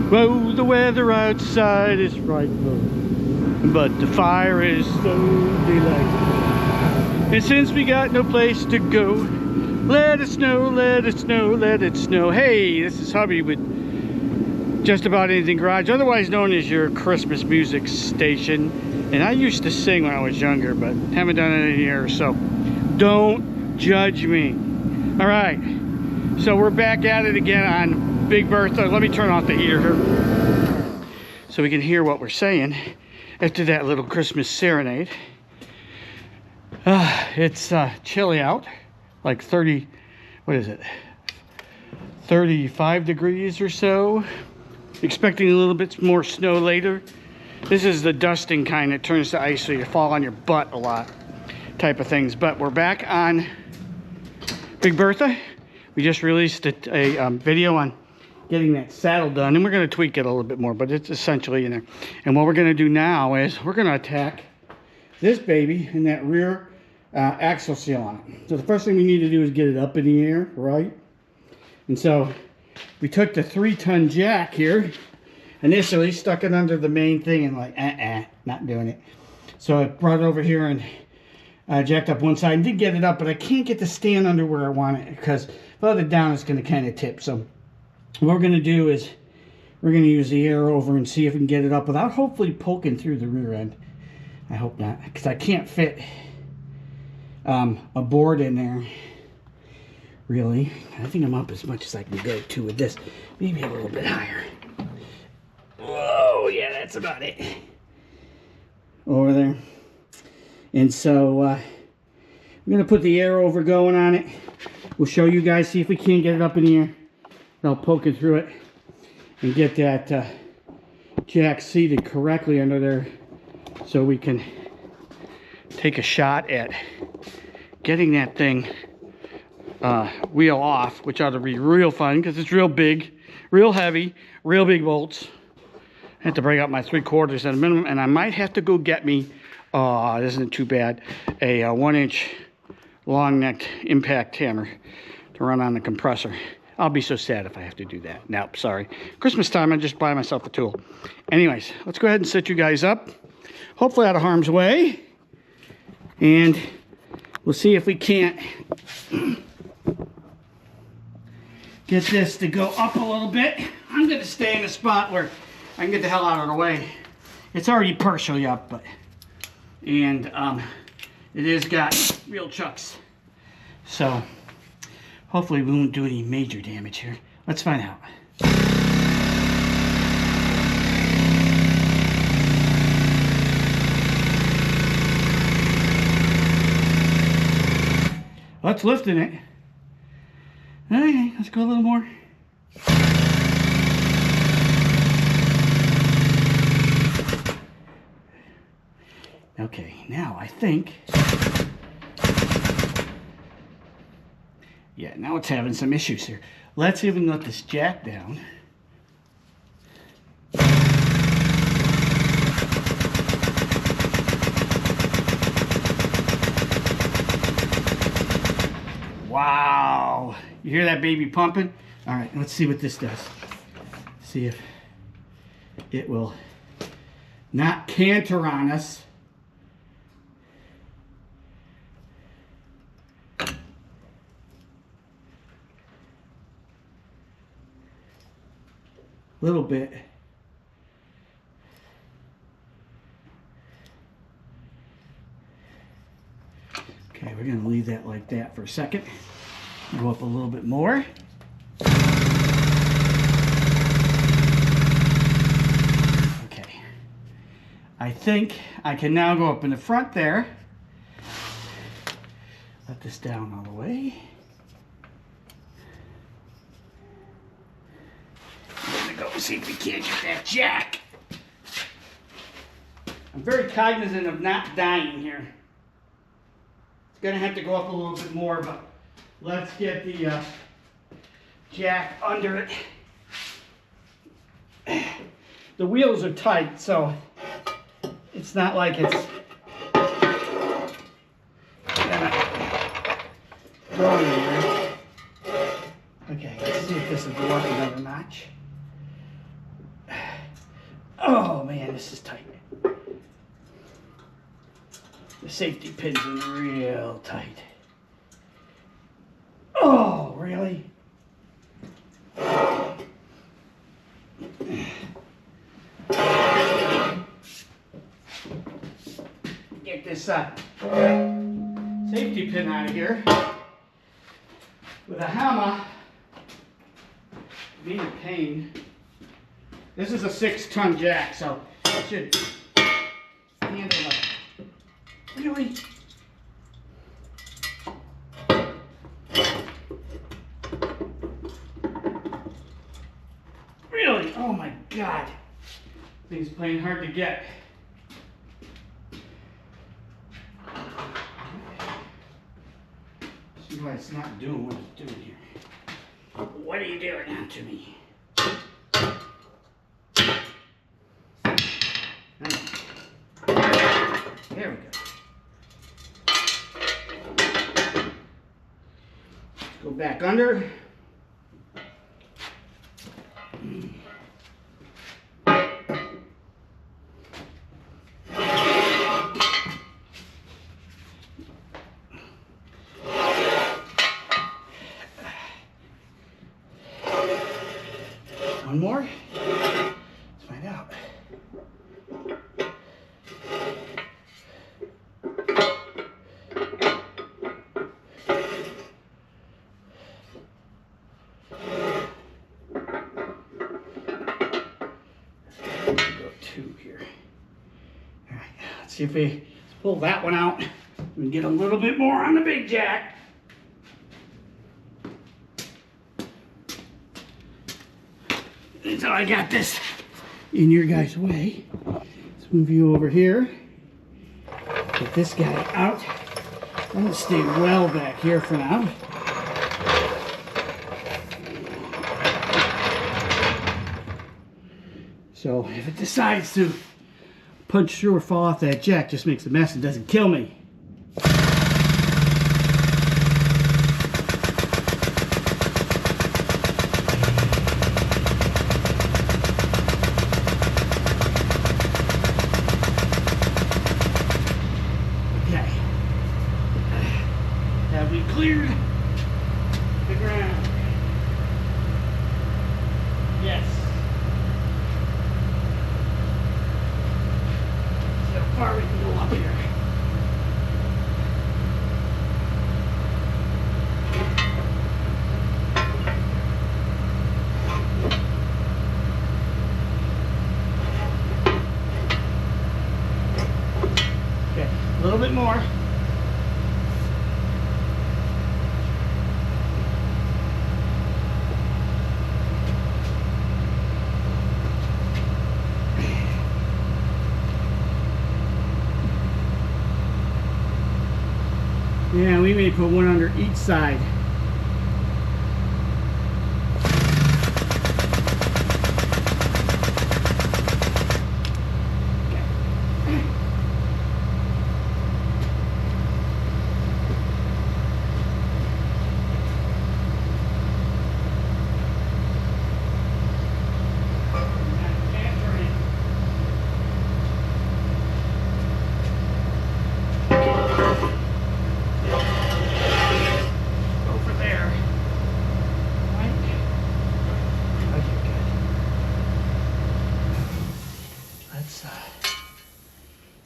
Whoa, the weather outside is frightful, but the fire is so delightful. And since we got no place to go, let it snow, let it snow, let it snow. Hey, this is Hubby with Just About Anything Garage, otherwise known as your Christmas music station. And I used to sing when I was younger, but haven't done it in a year, so don't judge me. All right, so we're back at it again on Big Bertha. Let me turn off the heater here so we can hear what we're saying after that little Christmas serenade. It's chilly out, like 30, what is it, 35 degrees or so. Expecting a little bit more snow later. This is the dusting kind that turns to ice, so you fall on your butt a lot type of things. But we're back on Big Bertha. We just released a video on getting that saddle done, and we're going to tweak it a little bit more, but it's essentially in there. And what we're going to do now is we're going to attack this baby and that rear axle seal on it. So the first thing we need to do is get it up in the air, right? And so we took the 3-ton jack here, initially stuck it under the main thing and like, not doing it. So I brought it over here and jacked up one side and did get it up, but I can't get the stand under where I want it because if I let it down, it's going to kind of tip. So what we're going to do is we're going to use the air over and see if we can get it up without hopefully poking through the rear end. I hope not, because I can't fit a board in there, really. I think I'm up as much as I can go to with this. Maybe a little bit higher. Whoa, yeah, that's about it. Over there. And so I'm going to put the air over going on it. We'll show you guys, see if we can get it up in the air. I'll poke it through it and get that jack seated correctly under there so we can take a shot at getting that thing wheel off, which ought to be real fun because it's real big, real heavy, real big bolts. I have to break out my 3/4 at a minimum, and I might have to go get me, this isn't too bad, a 1-inch long necked impact hammer to run on the compressor. I'll be so sad if I have to do that. Nope, sorry. Christmas time, I just buy myself a tool. Anyways, let's go ahead and set you guys up, hopefully out of harm's way, and we'll see if we can't get this to go up a little bit. I'm going to stay in a spot where I can get the hell out of the way. It's already partially up, but and it has got real chucks. So hopefully we won't do any major damage here. Let's find out. Well, it's lifting it. Okay, let's go a little more. Okay, now I think, yeah, now it's having some issues here. Let's even let this jack down. Wow, you hear that baby pumping? All right, let's see what this does. See if it will not canter on us. Little bit. Okay, we're going to leave that like that for a second. Go up a little bit more. Okay. I think I can now go up in the front there. Let this down all the way. Go see if we can't get that jack. I'm very cognizant of not dying here. It's gonna have to go up a little bit more, but let's get the jack under it. The wheels are tight, so it's not like it's gonna go anywhere. Okay, let's see if this will go up another notch. Oh man, this is tight. The safety pin's in real tight. Oh, really? Get this safety pin out of here with a hammer. Being a pain. This is a 6-ton jack, so it should handle it. Really? Really? Oh my God. Thing's playing hard to get. See why it's not doing what it's doing here. What are you doing to me? There we go. Let's go back under. One more. Let's find out. Go 2 here. All right, let's see if we pull that one out and get a little bit more on the big jack. So I got this in your guys' way. Let's move you over here. Get this guy out. I'm gonna stay well back here for now. So if it decides to punch through or fall off that jack, just makes a mess and doesn't kill me. Cleared the ground. Yes. See how far we can go up here. Okay, a little bit more. Yeah, we may put one under each side.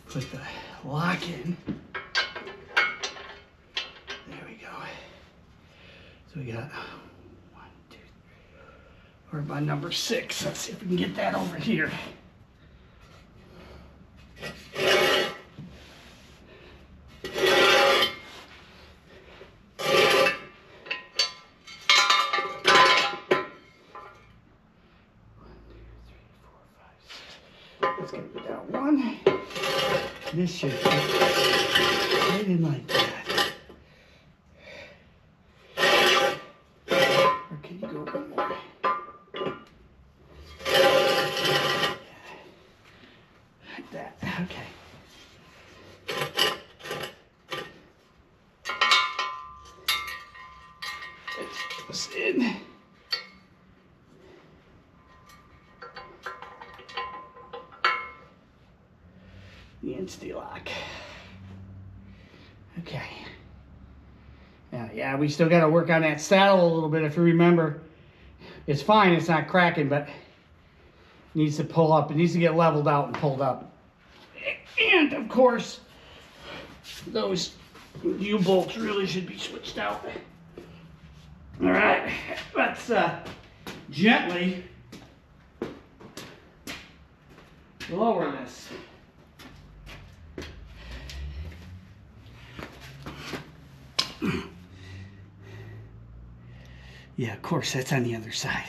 Put the lock in. There we go. So we got 1, 2, 3. We're by number 6. Let's see if we can get that over here. Let's get that one. This should fit right in like that. Or can you go one more? Like that. Okay. Let's put this in. the anti-lock. Okay. Yeah, we still got to work on that saddle a little bit. If you remember, it's fine, it's not cracking, but it needs to pull up. It needs to get leveled out and pulled up. And of course, those U-bolts really should be switched out. All right, let's gently lower this. Yeah, of course, that's on the other side.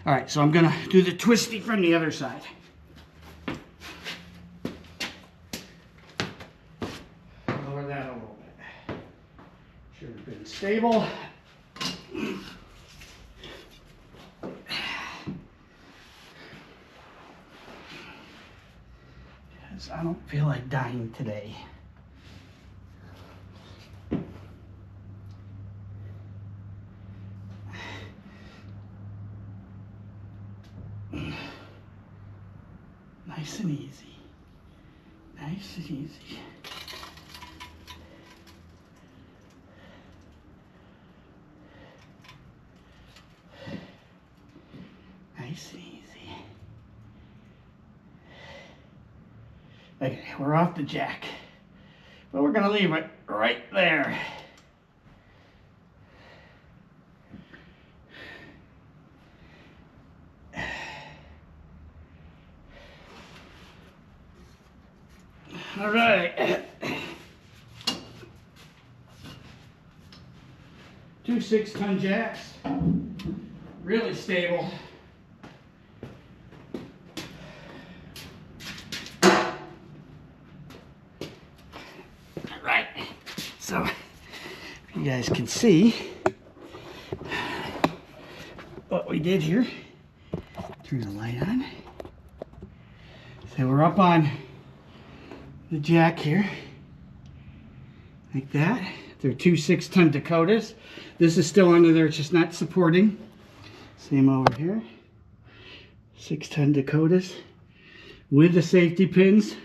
All right, so I'm gonna do the twisty from the other side. Lower that a little bit. Should have been stable. Because I don't feel like dying today. Nice and easy. Nice and easy. Nice and easy. Okay, we're off the jack. But we're gonna leave it right there. All right. 2 6-ton jacks. Really stable. All right. So, if you guys can see what we did here. Turn the light on. So we're up on the jack here, like that. They're 2 6-ton Dakotas. This is still under there, it's just not supporting. Same over here. 6-ton Dakotas with the safety pins.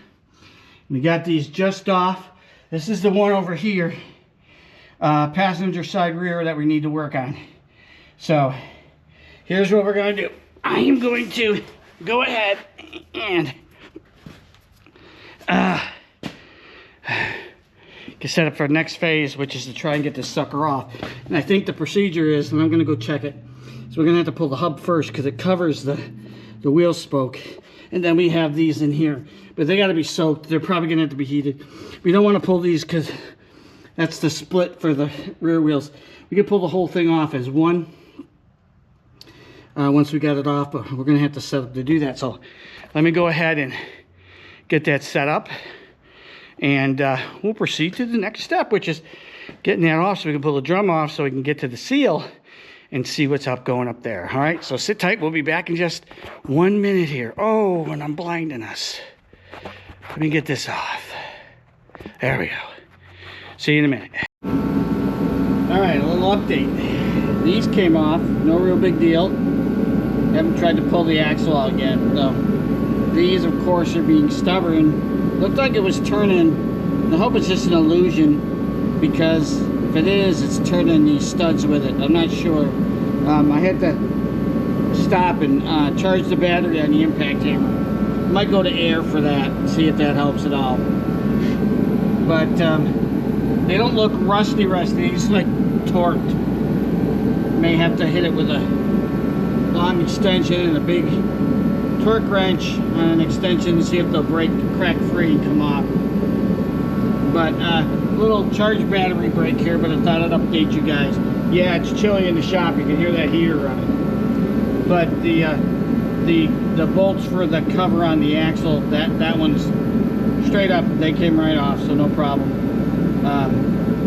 We got these just off. This is the one over here, passenger side rear, that we need to work on. So here's what we're gonna do. I am going to go ahead and get set up for the next phase, which is to try and get this sucker off. And I think the procedure is, and I'm going to go check it, so we're going to have to pull the hub first because it covers the wheel spoke. And then we have these in here, but they got to be soaked. They're probably going to have to be heated. We don't want to pull these because that's the split for the rear wheels. We can pull the whole thing off as one once we got it off, but we're going to have to set up to do that. So let me go ahead and get that set up. And we'll proceed to the next step, which is getting that off so we can pull the drum off so we can get to the seal and see what's up going up there. All right, so sit tight. We'll be back in just 1 minute here. Oh, and I'm blinding us. Let me get this off. There we go. See you in a minute. All right, a little update. These came off, no real big deal. Haven't tried to pull the axle out yet. So these, of course, are being stubborn. Looked like it was turning. I hope it's just an illusion, because if it is, it's turning these studs with it. I'm not sure. I had to stop and charge the battery on the impact hammer. Might go to air for that, see if that helps at all. But they don't look rusty. It's like torqued. May have to hit it with a long extension and a big torque wrench on an extension to see if they'll break, crack free and come off. But little charge battery break here, but I thought I'd update you guys. Yeah, it's chilly in the shop. You can hear that heater running. But the bolts for the cover on the axle, that one's straight up. They came right off, so no problem.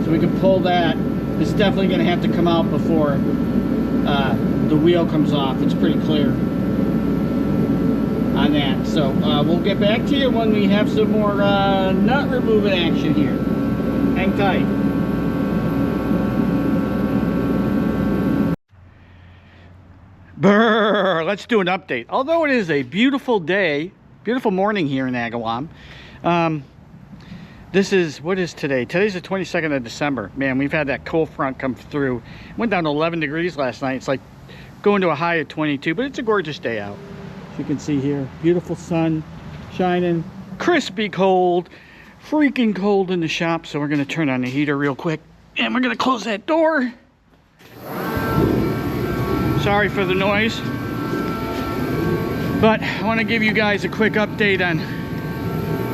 So we can pull that. It's definitely going to have to come out before the wheel comes off. It's pretty clear on that. So we'll get back to you when we have some more nut removing action here. Hang tight. Brrr, let's do an update. Although it is a beautiful day, beautiful morning here in Agawam, This is, what is today? Today's the 22nd of December. Man, we've had that cold front come through. Went down to 11 degrees last night. It's like going to a high of 22, but it's a gorgeous day out. As you can see here, beautiful sun shining, crispy cold, freaking cold in the shop. So we're gonna turn on the heater real quick and we're gonna close that door. Sorry for the noise, but I wanna give you guys a quick update on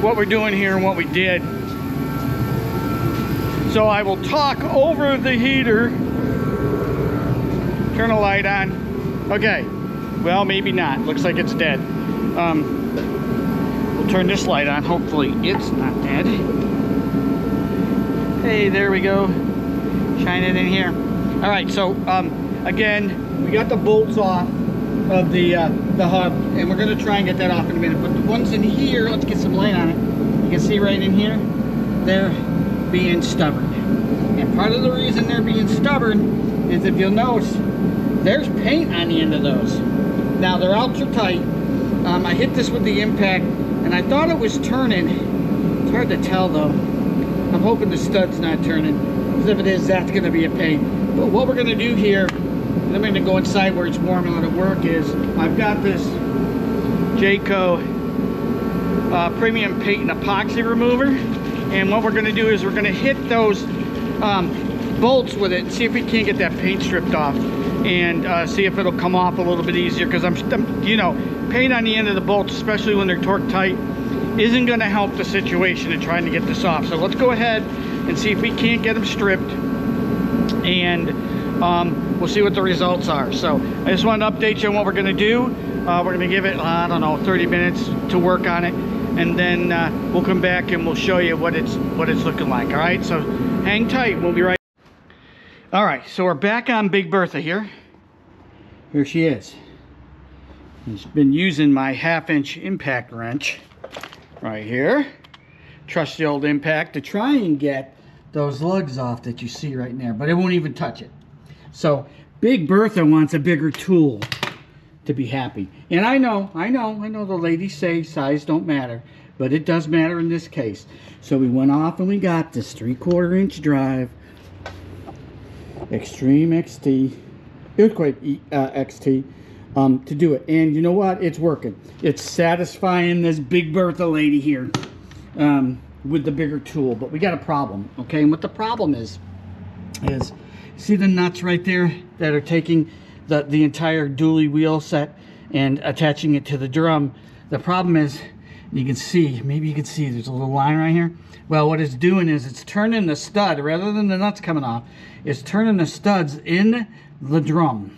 what we're doing here and what we did. So I will talk over the heater. Turn a light on. Okay, well, maybe not. Looks like it's dead. We'll turn this light on. Hopefully it's not dead. Hey, there we go. Shine it in here. All right, so again, we got the bolts off of the hub, and we're gonna try and get that off in a minute. But the ones in here, let's get some light on it. You can see right in here, they're being stubborn. And part of the reason they're being stubborn is, if you'll notice, there's paint on the end of those. Now they're ultra tight. I hit this with the impact and I thought it was turning. It's hard to tell though. I'm hoping the stud's not turning, because if it is, that's gonna be a pain. But what we're gonna do here, and I'm gonna go inside where it's warm and let it work, is I've got this Jayco premium paint and epoxy remover. And what we're going to do is we're going to hit those bolts with it and see if we can't get that paint stripped off, and see if it'll come off a little bit easier, because I'm you know, paint on the end of the bolts, especially when they're torque tight, isn't going to help the situation in trying to get this off. So let's go ahead and see if we can't get them stripped, and we'll see what the results are. So I just wanted to update you on what we're going to do. We're going to give it, I don't know, 30 minutes to work on it. And then we'll come back and we'll show you what it's looking like. All right, so hang tight. We'll be right. All right, so we're back on Big Bertha here. Here she is. She's been using my 1/2-inch impact wrench right here. Trusty old impact to try and get those lugs off that you see right there, but it won't even touch it. So Big Bertha wants a bigger tool to be happy. And I know the ladies say size don't matter, but it does matter in this case. So we went off and we got this 3/4 inch drive, Extreme XT, Earthquake XT, to do it. And you know what? It's working. It's satisfying this Big Bertha lady here with the bigger tool. But we got a problem, okay? And what the problem is see the nuts right there that are taking the entire dually wheel set and attaching it to the drum. The problem is, you can see, maybe you can see there's a little line right here. Well, what it's doing is it's turning the stud, rather than the nuts coming off, it's turning the studs in the drum.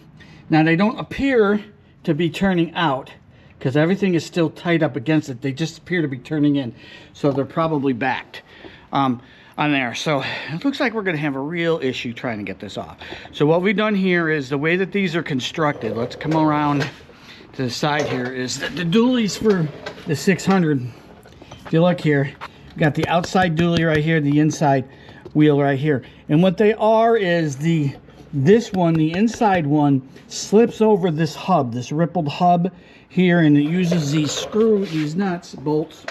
Now they don't appear to be turning out, because everything is still tight up against it. They just appear to be turning in, so they're probably backed on there. So it looks like we're going to have a real issue trying to get this off. So what we've done here is, the way that these are constructed, let's come around to the side here, is that the dualies for the 600, if you look here, we've got the outside dually right here, the inside wheel right here. And what they are is this one, the inside one, slips over this hub, this rippled hub here, and it uses these nuts, bolts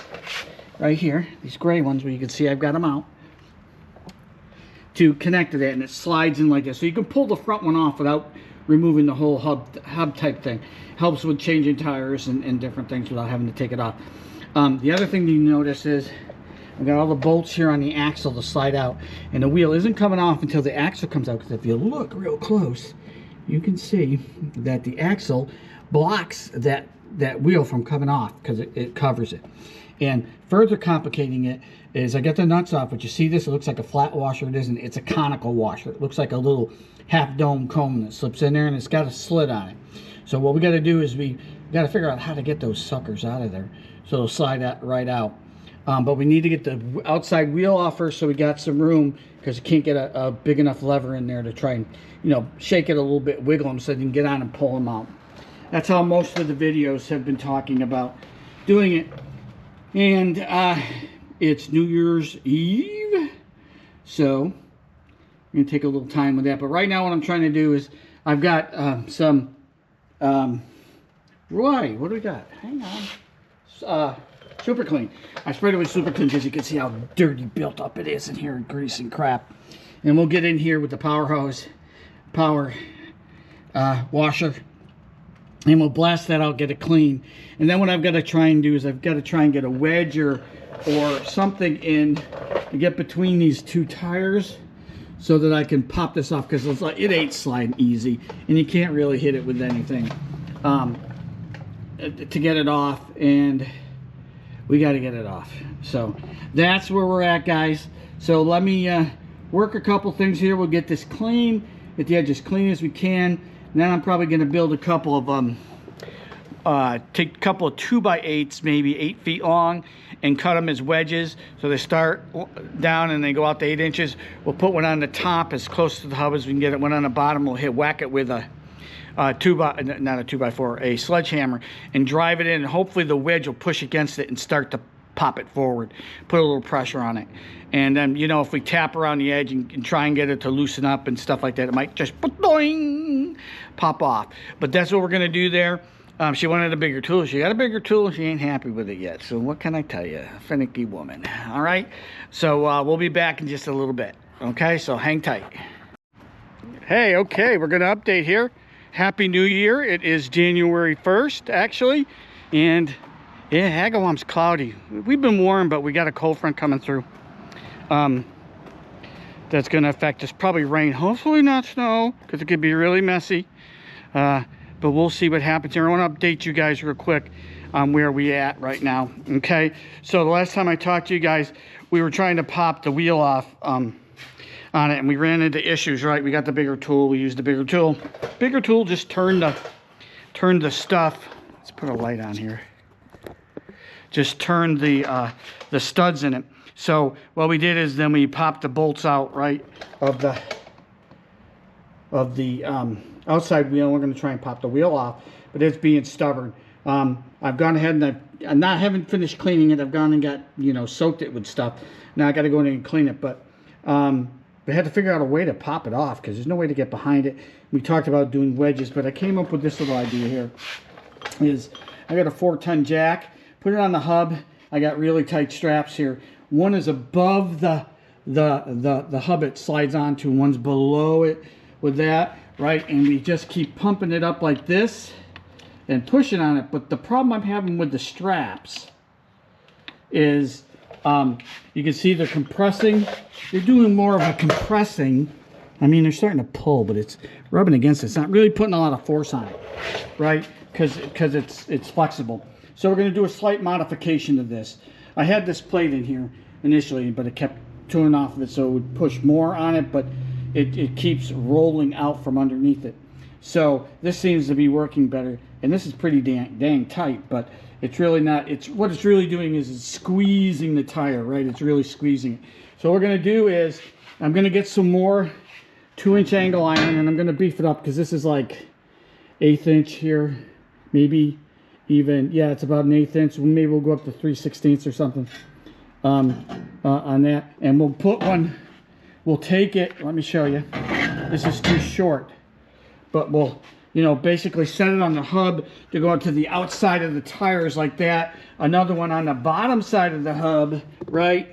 right here, these gray ones where you can see I've got them out, to connect to that, and it slides in like this. So you can pull the front one off without removing the whole hub type thing. Helps with changing tires and different things without having to take it off. The other thing you notice is I've got all the bolts here on the axle to slide out, and the wheel isn't coming off until the axle comes out, because if you look real close, you can see that the axle blocks that wheel from coming off, because it covers it. And further complicating it is, I got the nuts off, but you see this, it looks like a flat washer. It isn't, it's a conical washer. It looks like a little half dome cone that slips in there, and it's got a slit on it. So what we got to do is we got to figure out how to get those suckers out of there, so they'll slide right out. But we need to get the outside wheel off first, so we got some room, because you can't get a big enough lever in there to try and, you know, shake it a little bit, wiggle them so you can get on and pull them out. That's how most of the videos have been talking about doing it. And it's New Year's Eve, so I'm going to take a little time with that. But right now what I'm trying to do is, I've got what do we got? Hang on. Super clean. I sprayed it with super clean because you can see how dirty built up it is in here, grease and crap. And we'll get in here with the power hose, power washer, and we'll blast that out, get it clean. And then what I've got to try and do is I've got to try and get a wedge or something in to get between these two tires so that I can pop this off, because it's like, it ain't sliding easy and you can't really hit it with anything to get it off, and we got to get it off. So that's where we're at, guys. So let me work a couple things here. We'll get this clean, get the edge as clean as we can, and then I'm probably going to build a couple of take a couple of 2x8s, maybe 8 feet long, and cut them as wedges so they start down and they go out to 8 inches. We'll put one on the top as close to the hub as we can get it. One on the bottom, we'll whack it with a not a 2x4, a sledgehammer, and drive it in, and hopefully the wedge will push against it and start to pop it forward, put a little pressure on it. And then, you know, if we tap around the edge and try and get it to loosen up and stuff like that, it might just boing, pop off. But that's what we're going to do there. She wanted a bigger tool. She got a bigger tool. She ain't happy with it yet. So what can I tell you? Finicky woman. All right. So we'll be back in just a little bit. Okay. So hang tight. Hey, okay. We're going to update here. Happy New Year. It is January 1st, actually. And yeah, Agawam's cloudy. We've been warm, but we got a cold front coming through. That's going to affect us. Probably rain. Hopefully not snow, because it could be really messy. But we'll see what happens here. I want to update you guys real quick on where we at right now. Okay, so the last time I talked to you guys, we were trying to pop the wheel off on it, and we ran into issues, right? We got the bigger tool. We used the bigger tool. Bigger tool just turned the stuff. Let's put a light on here. Just turned the studs in it. So what we did is then we popped the bolts out, right, of the outside wheel. We're going to try and pop the wheel off, but it's being stubborn. I've gone ahead and I haven't finished cleaning it. I've gone and got, you know, soaked it with stuff. Now I got to go in and clean it, but we had to figure out a way to pop it off because there's no way to get behind it. We talked about doing wedges, but I came up with this little idea here. Is I got a 4-ton jack, put it on the hub. I got really tight straps here. One is above the hub it slides onto, one's below it with that, right? And we just keep pumping it up like this and pushing on it. But the problem I'm having with the straps is you can see they're compressing. They're doing more of a compressing. I mean, they're starting to pull, but it's rubbing against it. It's not really putting a lot of force on it, right? Because it's flexible. So we're going to do a slight modification to this. I had this plate in here initially, but it kept tuning off of it, so it would push more on it, but it keeps rolling out from underneath it. So this seems to be working better, and this is pretty dang tight, but it's really not. What it's really doing is it's squeezing the tire, right? It's really squeezing it. So what we're going to do is I'm going to get some more 2-inch angle iron, and I'm going to beef it up because this is like 1/8 inch here, maybe even, yeah, it's about 1/8 inch. Maybe we'll go up to 3/16 or something on that, and we'll put one. We'll take it. Let me show you. This is too short, but we'll, you know, basically set it on the hub to go to the outside of the tires like that. Another one on the bottom side of the hub, right,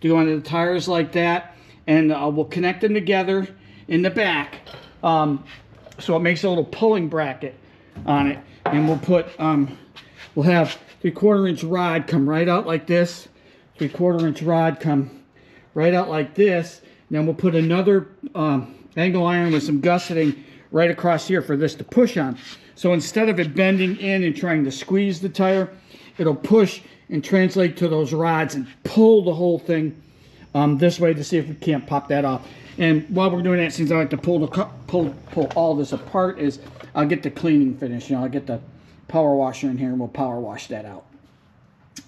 to go onto the tires like that, and we'll connect them together in the back, so it makes a little pulling bracket on it. And we'll put we'll have 3/4 inch rod come right out like this, 3/4 inch rod come right out like this. And then we'll put another angle iron with some gusseting right across here for this to push on. So instead of it bending in and trying to squeeze the tire, it'll push and translate to those rods and pull the whole thing this way to see if we can't pop that off. And while we're doing that, since I like to pull all this apart, is I'll get the cleaning finished. You know, I'll get the power washer in here and we'll power wash that out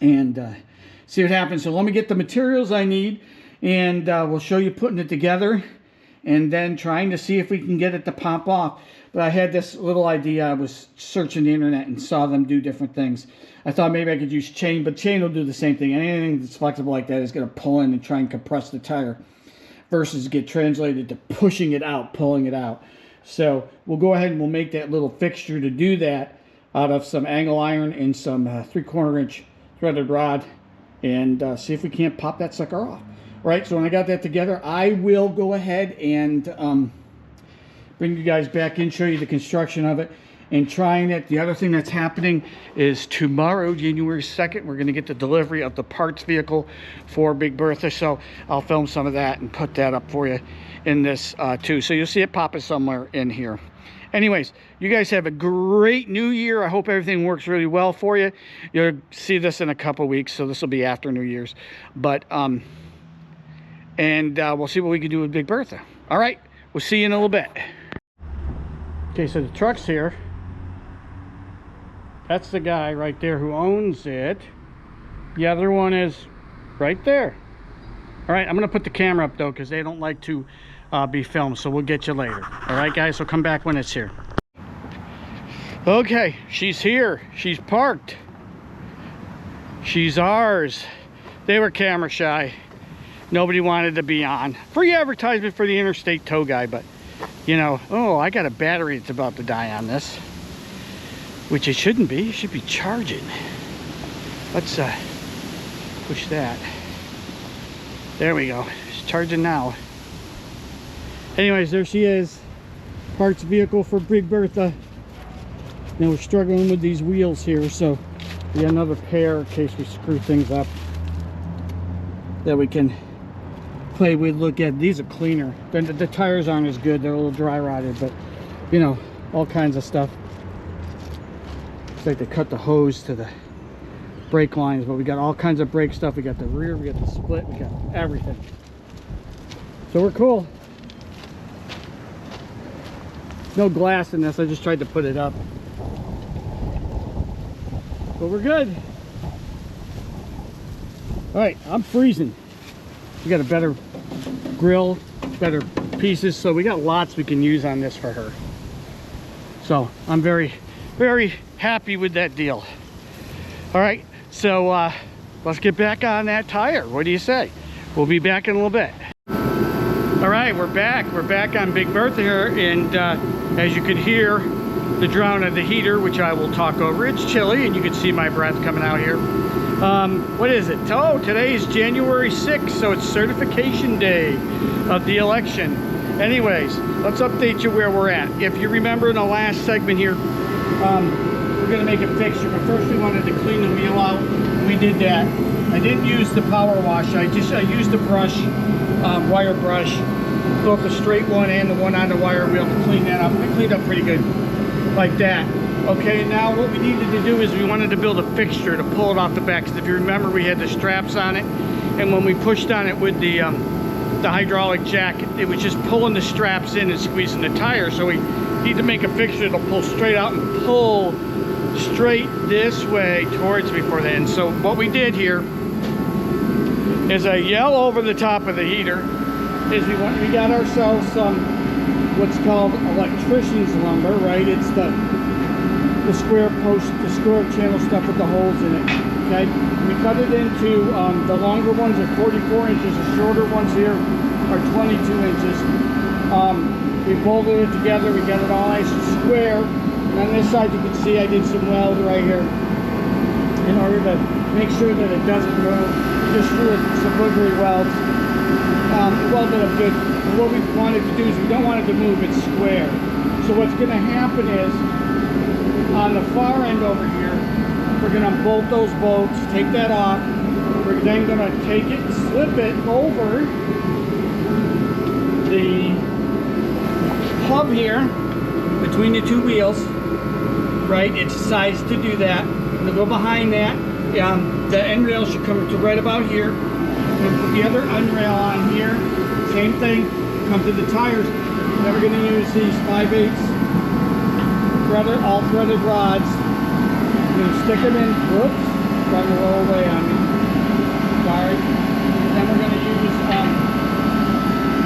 and see what happens. So let me get the materials I need, and we'll show you putting it together and then trying to see if we can get it to pop off. But I had this little idea. I was searching the internet and saw them do different things. I thought maybe I could use chain, but chain will do the same thing. Anything that's flexible like that is going to pull in and try and compress the tire versus get translated to pushing it out, pulling it out. So we'll go ahead and we'll make that little fixture to do that out of some angle iron and some 3/4 inch threaded rod and see if we can't pop that sucker off. All right, so when I got that together, I will go ahead and bring you guys back in, show you the construction of it and trying it. The other thing that's happening is tomorrow, January 2nd, we're going to get the delivery of the parts vehicle for Big Bertha. So I'll film some of that and put that up for you in this too. So you'll see it popping somewhere in here. Anyways, you guys have a great new year. I hope everything works really well for you. You'll see this in a couple weeks, so this will be after New Year's. But we'll see what we can do with Big Bertha. All right, we'll see you in a little bit. Okay, so the truck's here. That's the guy right there who owns it. The other one is right there. All right, I'm gonna put the camera up though, because they don't like to be filmed, so we'll get you later. All right, guys, so come back when it's here. Okay, she's here. She's parked. She's ours. They were camera shy. Nobody wanted to be on. Free advertisement for the interstate tow guy, but you know, oh, I got a battery that's about to die on this, which it shouldn't be. It should be charging. Let's push that. There we go. It's charging now. Anyways, there she is. Parts vehicle for Big Bertha. Now we're struggling with these wheels here, so we got another pair in case we screw things up that we can play with. Look at these are cleaner. The tires aren't as good. They're a little dry rotted, but you know, all kinds of stuff. It's like they cut the hose to the brake lines, but we got all kinds of brake stuff. We got the rear, we got the split, we got everything. So we're cool. No glass in this. I just tried to put it up, but we're good. All right, I'm freezing. We got a better grill, better pieces, so we got lots we can use on this for her. So I'm very, very happy with that deal. All right, so let's get back on that tire. What do you say? We'll be back in a little bit. All right, we're back. We're back on Big Bertha here, and as you can hear the drone of the heater, which I will talk over. It's chilly, and you can see my breath coming out here. What is it? Oh, today is January 6th, so it's certification day of the election. Anyways, let's update you where we're at. If you remember in the last segment here, we're going to make a fixture, but first we wanted to clean the wheel out. We did that. I didn't use the power wash. I used the brush, wire brush, both the straight one and the one on the wire wheel to clean that up. I cleaned up pretty good like that. Okay, now what we needed to do is we wanted to build a fixture to pull it off the back. Because if you remember, we had the straps on it, and when we pushed on it with the hydraulic jack, it was just pulling the straps in and squeezing the tire. So we need to make a fixture that'll pull straight out and pull straight this way towards me for that. And so what we did here is I yell over the top of the heater is we got ourselves some what's called electrician's lumber, right? It's the square post, the square channel stuff with the holes in it. Okay, we cut it into the longer ones are 44 inches, the shorter ones here are 22 inches. We bolted it together, we got it all nice and square, and on this side you can see I did some weld right here in order to make sure that it doesn't move. Just threw some boogery welds. Welded up good. And what we wanted to do is we don't want it to move, it's square. So what's going to happen is on the far end over here, we're going to bolt those bolts, take that off. We're then going to take it and slip it over the hub here between the two wheels, right? It's sized to do that. We'll go behind that. The end rail should come to right about here. We'll put the other end rail on here. Same thing. Come to the tires. Then we're going to use these 5/8 all threaded rods. We're going to stick them in. Whoops, trying to roll away on me. Sorry. And then we're going to use.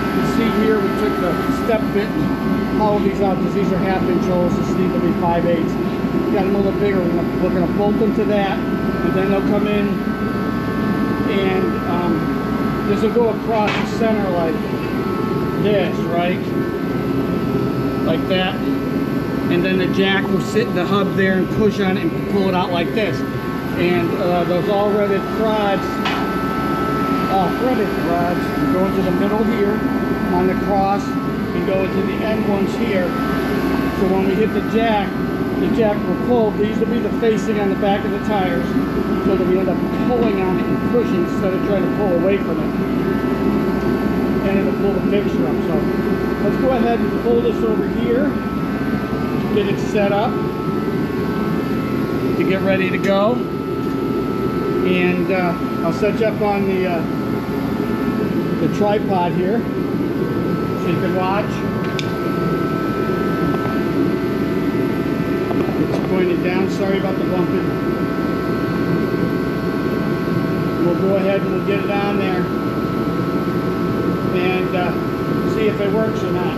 You can see here we took the step bit and hollowed these out because these are 1/2 inch holes. This need to be 5/8. We got them a little bigger. We're going to bolt them to that, and then they'll come in, and this will go across the center like this, right? Like that. And then the jack will sit in the hub there and push on it and pull it out like this. And those all threaded rods go into the middle here on the cross and go into the end ones here. So when we hit the jack will pull. These will be the facing on the back of the tires, so that we end up pulling on it and pushing instead of trying to pull away from it. And it'll pull the fixture up. So let's go ahead and pull this over here, get it set up to get ready to go. And I'll set you up on the tripod here so you can watch. It's pointed down. Sorry about the bumping. We'll go ahead and we'll get it on there and see if it works or not.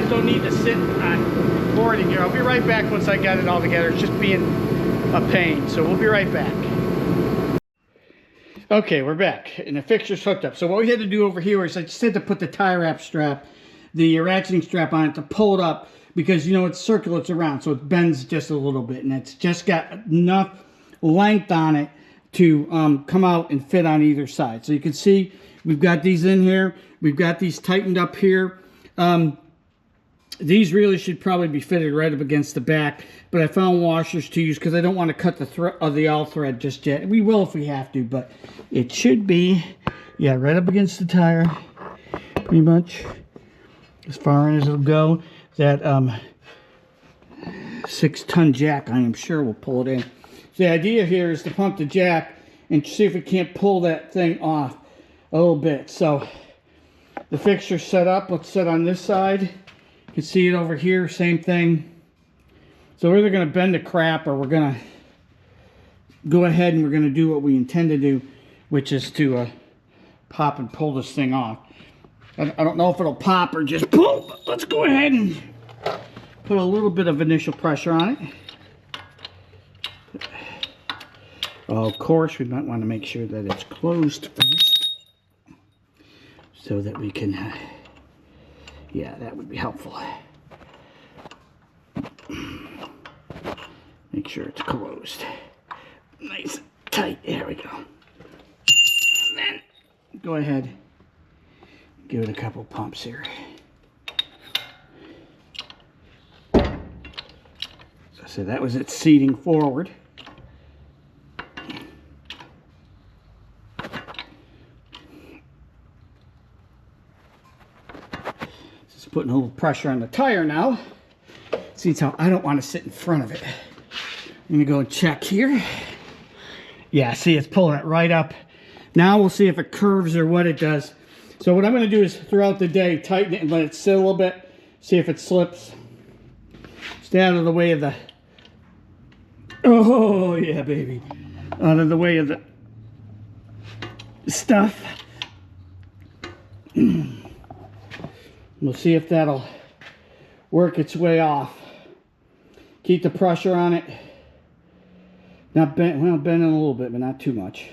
Don't need to sit on recording here. I'll be right back once I got it all together. It's just being a pain, so we'll be right back. Okay, we're back and the fixture's hooked up. So what we had to do over here is I just had to put the tie wrap strap, the ratcheting strap on it to pull it up, because you know it's circular, it's around, so it bends just a little bit, and it's just got enough length on it to come out and fit on either side. So you can see we've got these in here, we've got these tightened up here. These really should probably be fitted right up against the back, but I found washers to use because I don't want to cut the all thread just yet. We will if we have to, but it should be, yeah, right up against the tire, pretty much as far as it'll go. That 6-ton jack, I am sure, will pull it in. The idea here is to pump the jack and see if we can't pull that thing off a little bit. So the fixture's set up. Let's set on this side. You can see it over here, same thing. So we're either going to bend the crap, or we're going to go ahead and we're going to do what we intend to do, which is to pop and pull this thing off. I don't know if it'll pop or just pull, but let's go ahead and put a little bit of initial pressure on it. Of course, we might want to make sure that it's closed first, so that we can, yeah, that would be helpful. Make sure it's closed. Nice and tight, there we go. And then go ahead, give it a couple pumps here. So that was it seating forward. Just putting a little pressure on the tire now. See how I don't want to sit in front of it. I'm gonna go and check here. Yeah, see, it's pulling it right up. Now we'll see if it curves or what it does. So what I'm gonna do is throughout the day, tighten it and let it sit a little bit, see if it slips. Stay out of the way of the, oh yeah, baby. Out of the way of the stuff. We'll see if that'll work its way off. Keep the pressure on it. Not bent, well, bending a little bit, but not too much.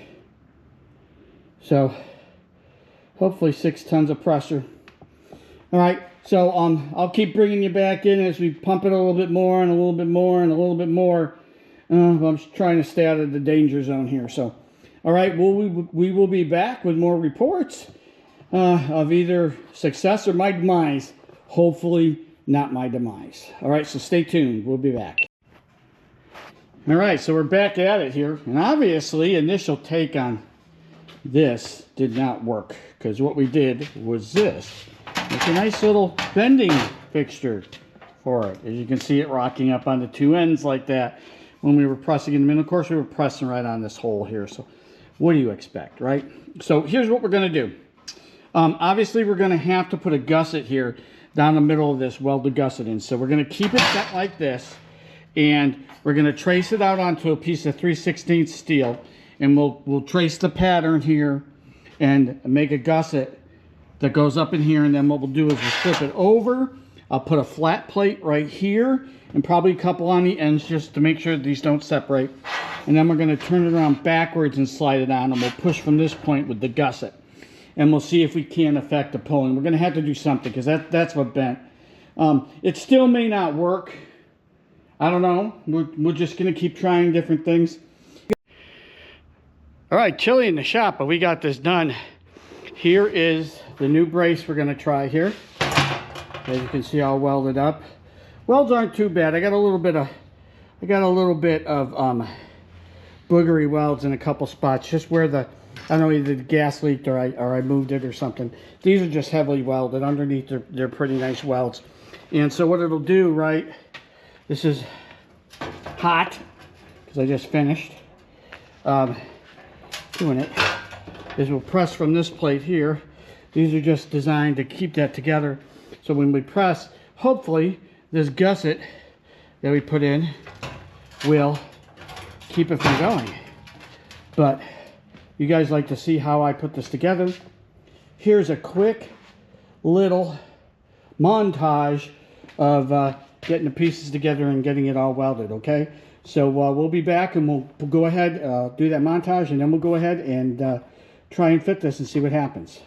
So, hopefully 6 tons of pressure. All right, so I'll keep bringing you back in as we pump it a little bit more and a little bit more and a little bit more. I'm just trying to stay out of the danger zone here. So, all right, we will be back with more reports of either success or my demise. Hopefully not my demise. All right, so stay tuned. We'll be back. All right, so we're back at it here. And obviously, initial take on this did not work, because what we did was this. It's a nice little bending fixture for it. As you can see it rocking up on the 2 ends like that. When we were pressing in the middle, of course, we were pressing right on this hole here. So what do you expect, right? So here's what we're going to do. Obviously, we're going to have to put a gusset here down the middle of this welded gusset in. So we're going to keep it set like this, and we're going to trace it out onto a piece of 3/16 steel, and we'll trace the pattern here and make a gusset that goes up in here. And then what we'll do is we'll flip it over. I'll put a flat plate right here and probably a couple on the ends just to make sure these don't separate. And then we're going to turn it around backwards and slide it on, and we'll push from this point with the gusset. And we'll see if we can affect the pulling. We're going to have to do something, because that's what bent. It still may not work. I don't know. We're just going to keep trying different things. All right, chilly in the shop, but we got this done. Here is the new brace we're going to try here. As you can see, all welded up. Welds aren't too bad. I got a little bit of boogery welds in a couple spots, just where the, I don't know, either the gas leaked or I moved it or something. These are just heavily welded. Underneath, they're pretty nice welds. And so what it'll do, right, this is hot, because I just finished doing it, is we'll press from this plate here. These are just designed to keep that together. So when we press, hopefully this gusset that we put in will keep it from going. But you guys like to see how I put this together. Here's a quick little montage of getting the pieces together and getting it all welded, okay? So we'll be back, and we'll go ahead, do that montage, and then we'll go ahead and try and fit this and see what happens.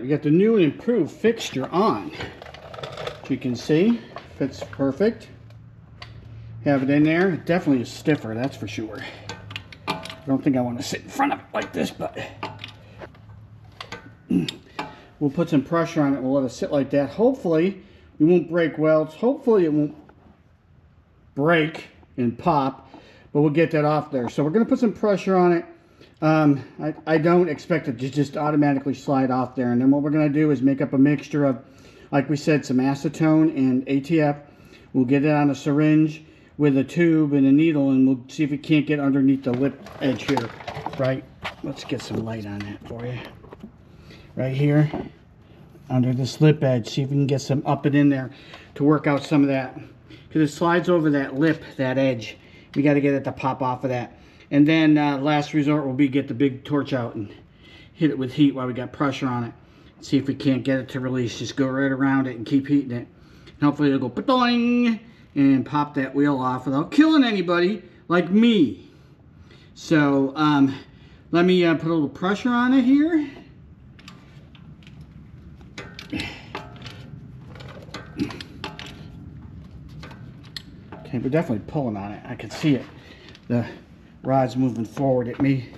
we got the new and improved fixture on. As you can see, fits perfect. Have it in there. It definitely is stiffer, that's for sure. I don't think I want to sit in front of it like this, but we'll put some pressure on it. We'll let it sit like that. Hopefully, we won't break welds. Hopefully, it won't break and pop, but we'll get that off there. So we're going to put some pressure on it. I don't expect it to just automatically slide off there. And then what we're going to do is make up a mixture of, like we said, some acetone and ATF. We'll get it on a syringe with a tube and a needle, and we'll see if we can't get underneath the lip edge here. Right? Let's get some light on that for you. Right here, under this lip edge. See if we can get some up and in there to work out some of that. Because it slides over that lip, that edge. We got to get it to pop off of that. And then last resort will be get the big torch out and hit it with heat while we got pressure on it. See if we can't get it to release. Just go right around it and keep heating it. And hopefully it'll go pa-doing and pop that wheel off without killing anybody like me. So let me put a little pressure on it here. Okay, we're definitely pulling on it. I can see it. The rod's moving forward at me.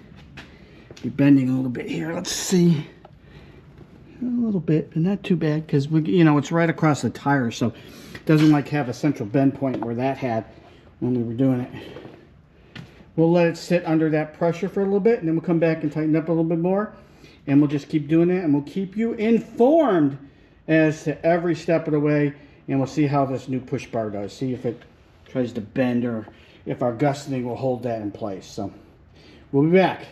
Be bending a little bit here. Let's see. A little bit, but not too bad, because it's right across the tire, so it doesn't like have a central bend point where that had when we were doing it. We'll let it sit under that pressure for a little bit, and then we'll come back and tighten up a little bit more, and we'll just keep doing it, and we'll keep you informed as to every step of the way, and we'll see how this new push bar does. See if it tries to bend or if our gusseting will hold that in place. So we'll be back.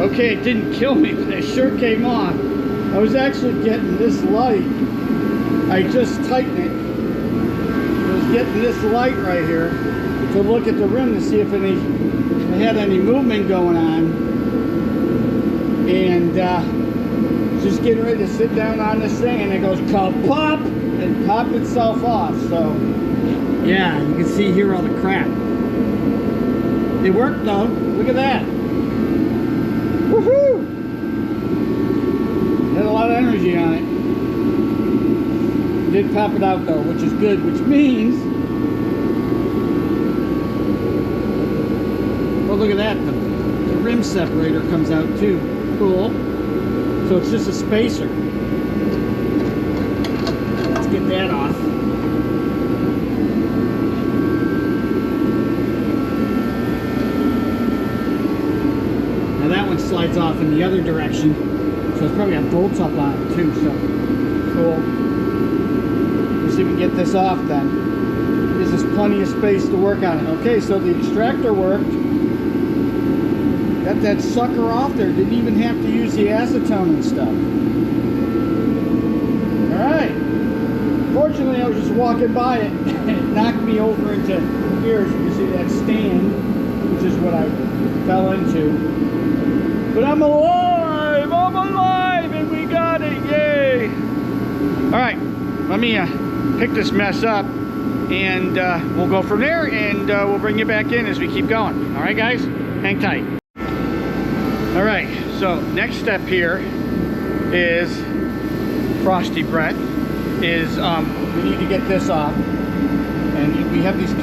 Okay, it didn't kill me, but it sure came off. I was actually getting this light. I just tightened it. I was getting this light right here to look at the rim to see if it had any movement going on. And just getting ready to sit down on this thing, and it goes pop and pop itself off. So yeah, you can see here all the crap. It worked though. Look at that. Woohoo! Had a lot of energy on it. Did pop it out though, which is good, which means, oh look at that, the rim separator comes out too. Cool. So it's just a spacer. Let's get that off. Now that one slides off in the other direction, so it's probably got bolts up on it too, so cool. Let's see if we can get this off then. Gives us plenty of space to work on it. Okay, so the extractor worked. Got that sucker off there. Didn't even have to use the acetone and stuff. Alright. Fortunately, I was just walking by it and it knocked me over into here. As you can see that stand, which is what I fell into. But I'm alive! I'm alive! And we got it! Yay! Alright. Let me pick this mess up. And we'll go from there. And we'll bring you back in as we keep going. Alright, guys? Hang tight. All right, so next step here is Frosty Brett. We need to get this off, and we have these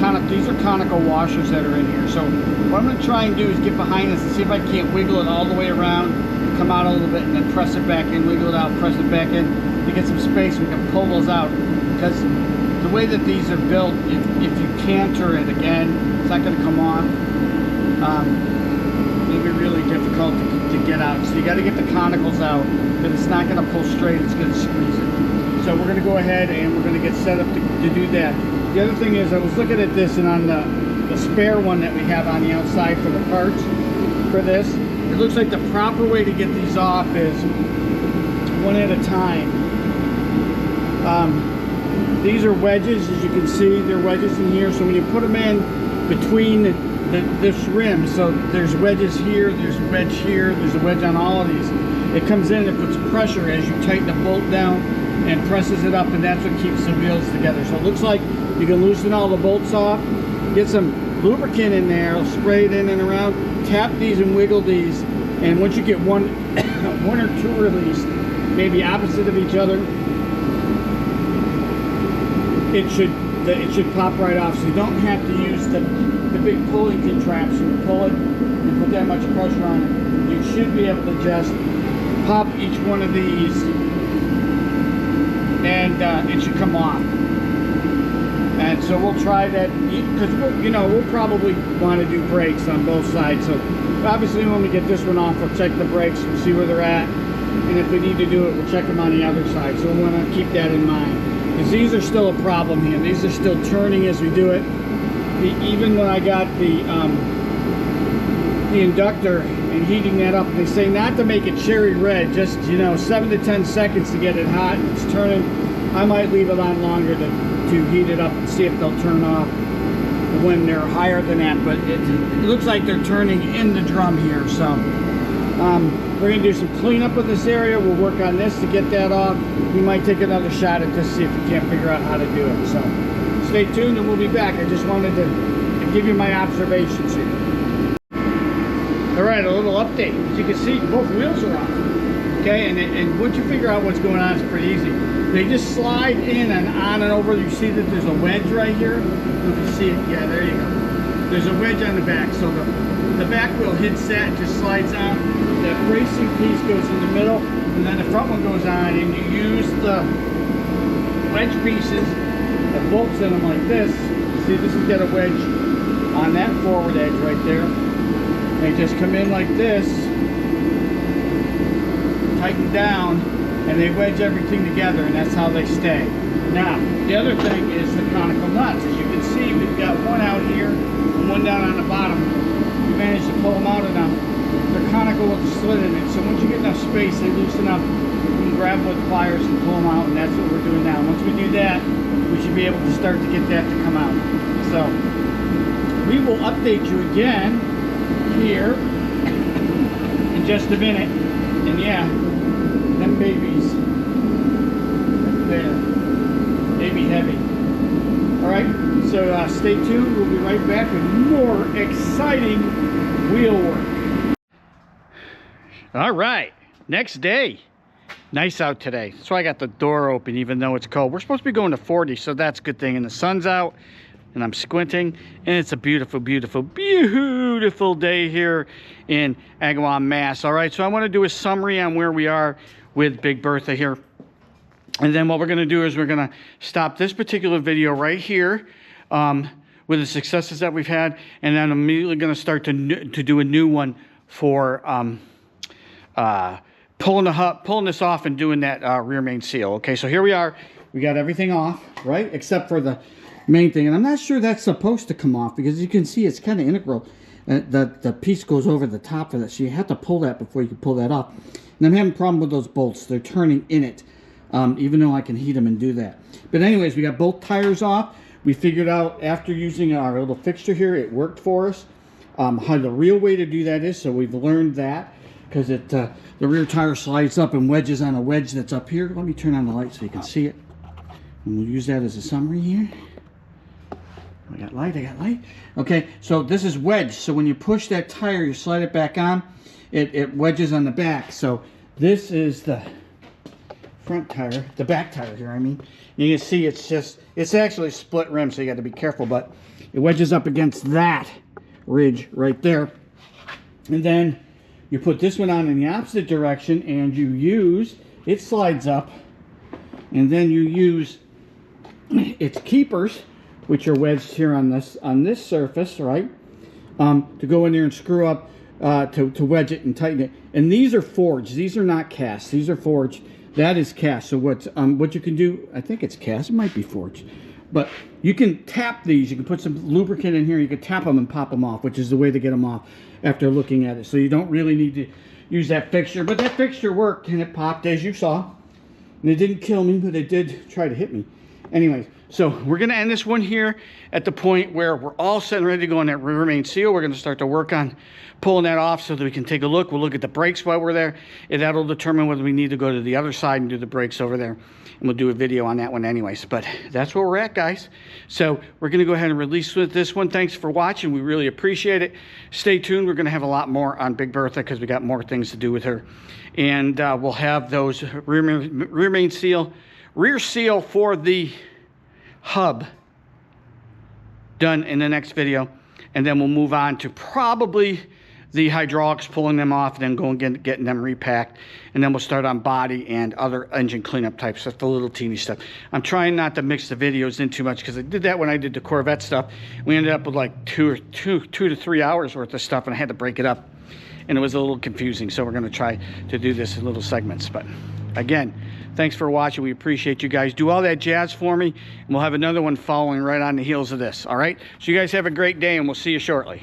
are conical washers that are in here. So what I'm going to try and do is get behind this and see if I can't wiggle it all the way around, come out a little bit, and then press it back in, wiggle it out, press it back in to get some space. We can pull those out, because the way that these are built, if you canter it again, it's not going to come off. It'll be really difficult to get out. So you got to get the conicals out, but it's not going to pull straight, it's going to squeeze it. So we're going to go ahead and we're going to get set up to do that. The other thing is, I was looking at this, and on the spare one that we have on the outside for the parts for this, it looks like the proper way to get these off is one at a time. These are wedges, as you can see, they're wedges in here. So when you put them in between this rim, so there's wedges here, there's a wedge here, there's a wedge on all of these. It comes in and puts pressure as you tighten the bolt down and presses it up, and that's what keeps the wheels together. So it looks like you can loosen all the bolts off, get some lubricant in there, spray it in and around, tap these and wiggle these, And once you get one one or two released, maybe opposite of each other, it should pop right off. So you don't have to use the big pulling contraption to pull it and put that much pressure on it. You should be able to just pop each one of these, and it should come off. And so we'll try that, because we'll probably want to do brakes on both sides. So obviously when we get this one off, we'll check the brakes and see where they're at. And if we need to do it, we'll check them on the other side. So we want to keep that in mind, because these are still a problem here. These are still turning as we do it. Even when I got the inductor and heating that up, they say not to make it cherry red, just 7 to 10 seconds to get it hot. It's turning. I might leave it on longer to heat it up and see if they'll turn off when they're higher than that. But it looks like they're turning in the drum here. So we're going to do some cleanup of this area. We'll work on this to get that off. We might take another shot at this, see if we can't figure out how to do it. So stay tuned and we'll be back. I just wanted to give you my observations here. All right, a little update. As you can see, both wheels are off. Okay, and once you figure out what's going on, it's pretty easy. They just slide in and on and over. You see that there's a wedge right here. You can see it. Yeah, there you go. There's a wedge on the back. So the back wheel hits that, just slides on. That bracing piece goes in the middle, and then the front one goes on, and you use the wedge pieces that bolts in them like this. See, this has got a wedge on that forward edge right there. They just come in like this, tighten down, and they wedge everything together, and that's how they stay. Now, the other thing is the conical nuts. As you can see, we've got one out here and one down on the bottom. We managed to pull them out enough. The conical with the slit in it, so once you get enough space, they loosen up. You can grab with pliers and pull them out, and that's what we're doing now. Once we do that, we should be able to start to get that to come out. So, we will update you again here in just a minute. And yeah, them babies there, they be heavy. All right, so stay tuned. We'll be right back with more exciting wheel work. All right, next day. Nice out today. That's why I got the door open even though it's cold. We're supposed to be going to 40, so that's a good thing. And the sun's out and I'm squinting, and it's a beautiful, beautiful, beautiful day here in Agawam, Mass. All right, so I want to do a summary on where we are with Big Bertha here. And then what we're going to do is we're going to stop this particular video right here with the successes that we've had, and then I'm immediately going to start to do a new one for pulling this off and doing that rear main seal. Okay, so here we are. We got everything off, right, except for the main thing, and I'm not sure that's supposed to come off, because you can see it's kind of integral. The piece goes over the top of that, so you have to pull that before you can pull that off. And I'm having a problem with those bolts. They're turning in it, even though I can heat them and do that. But anyways, we got both tires off. We figured out after using our little fixture here, it worked for us. How the real way to do that is, so we've learned that, because the rear tire slides up and wedges on a wedge that's up here. Let me turn on the light so you can see it, and we'll use that as a summary here. I got light. Okay, so this is wedged. So when you push that tire, you slide it back on, it wedges on the back. So this is the front tire, the back tire here, I mean. You can see it's actually split rim, so you got to be careful, but it wedges up against that ridge right there. And then you put this one on in the opposite direction, and it slides up, and then you use its keepers, which are wedged here on this surface, right? To go in there and screw up, to wedge it and tighten it. And these are forged. These are not cast. These are forged. That is cast. So what you can do, I think it's cast. It might be forged. But you can tap these. You can put some lubricant in here. You can tap them and pop them off, which is the way to get them off after looking at it. So you don't really need to use that fixture. But that fixture worked, and it popped, as you saw. And it didn't kill me, but it did try to hit me. Anyways, so we're going to end this one here at the point where we're all set and ready to go on that rear main seal. We're going to start to work on pulling that off so that we can take a look. We'll look at the brakes while we're there, and that'll determine whether we need to go to the other side and do the brakes over there. And we'll do a video on that one anyways. But that's where we're at, guys. So we're going to go ahead and release with this one. Thanks for watching. We really appreciate it. Stay tuned. We're going to have a lot more on Big Bertha because we got more things to do with her. And we'll have those rear seal for the hub done in the next video, and then we'll move on to probably the hydraulics, pulling them off, and then going and getting them repacked, and then we'll start on body and other engine cleanup type stuff, the little teeny stuff. I'm trying not to mix the videos in too much because I did that when I did the Corvette stuff. We ended up with like two to 3 hours worth of stuff, and I had to break it up, and it was a little confusing. So we're going to try to do this in little segments. But again, thanks for watching. We appreciate you guys. Do all that jazz for me, and we'll have another one following right on the heels of this. All right, so you guys have a great day, and we'll see you shortly.